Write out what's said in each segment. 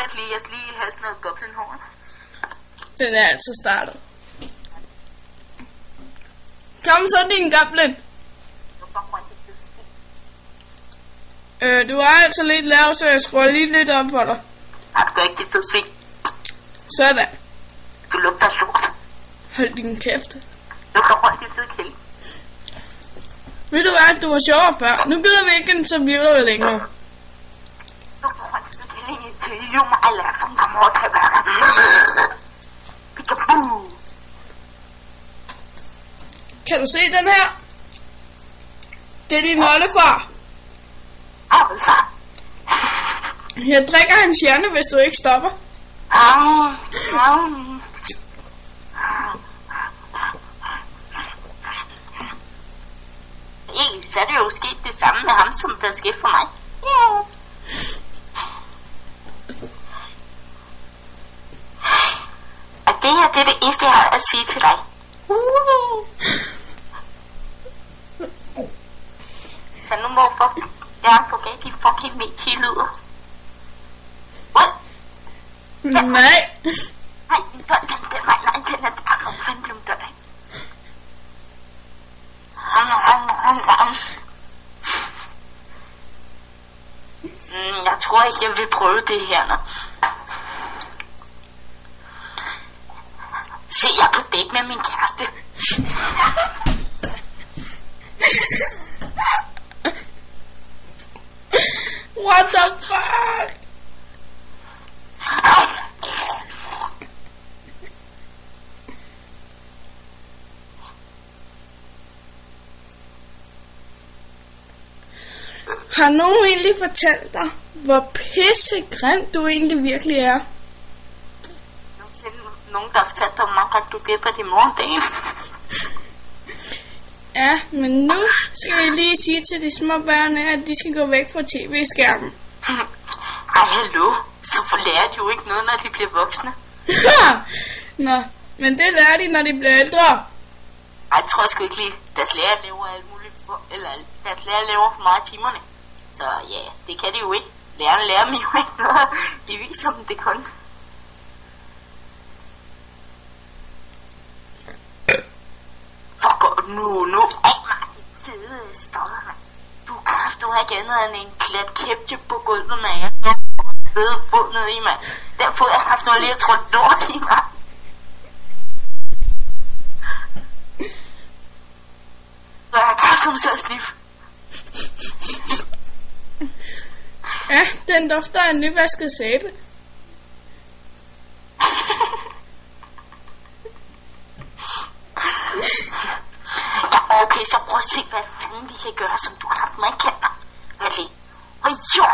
vent lige, jeg skal lige have sådan noget goblinhår. Den er altså startet. Kom så, din goblin. Du er altså lidt lav, så jeg skruer lige lidt op på dig. Nej, du gør ikke det fede svin. Sådan. Du lugter lort. Hold din kæft. Lugter rundt i sidekælden. Ved du hvad, du var sjovere før. Nu gider vi ikke interviewe længere. Lugter rundt i sidekælden i interview med alle som der må tage værker. Peekaboo. Kan du se den her? Det er din oldefar. Jeg drikker hans hjerne, hvis du ikke stopper. Egentlig så er det jo sket det samme med ham, som der er sket for mig. Yeah. Og det her, det er det eneste, jeg har at sige til dig. Så nu må jeg få gav de fucking medie-lyder. What? Nej. Nej, den var nej, den er der. Hvor fanden blev den? Jeg tror ikke, jeg vil prøve det her nu. Se, jeg er på date med min kæreste. What the fuck? Har nogen egentlig fortalt dig, hvor pissegrim du egentlig virkelig er? Nogen, der har fortalt dig, hvor mange gange du glipper din morgendagen. Ja, men nu skal jeg lige sige til de små børn, at de skal gå væk fra tv-skærmen. Ej, hallo. Så lærer de jo ikke noget, når de bliver voksne. Nå, men det lærer de, når de bliver ældre. Ej, jeg tror sgu ikke lige. Deres lærer lever alt muligt, eller deres lærer lever for meget af timerne. Så ja, det kan de jo ikke. Lærerne lærer dem jo ikke noget. De viser dem det kun. Fuck, nu. Ej, Martin, fede stopper, mand. Du har ikke andet end en klat kæptje på gulvet, når jeg står og fede fod ned i, mand. Den fod, jeg har haft noget lige at trådt lort i, mand. Jeg har kræft om selv snif. Ja, den dufter af en nyvasket sæbe. Ja, okay, så prøv at se, hvad fanden de kan gøre, som du kræft mig ikke kender. Hvad lige? Og jo!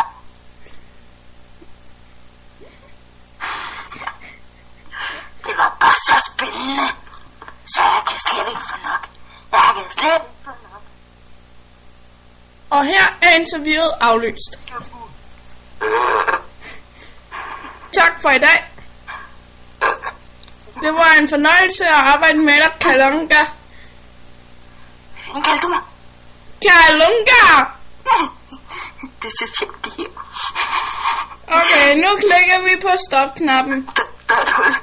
Det var bare så spændende. Så jeg kan slet ikke få nok. Og her er interviewet aflyst. Tak for i dag. Det var en fornøjelse at arbejde med dig, Kalunga. Hvad kaldte du mig? Kalunga! Det er så sjovt, det her. Okay, nu klikker vi på stopknappen. Der er et hul.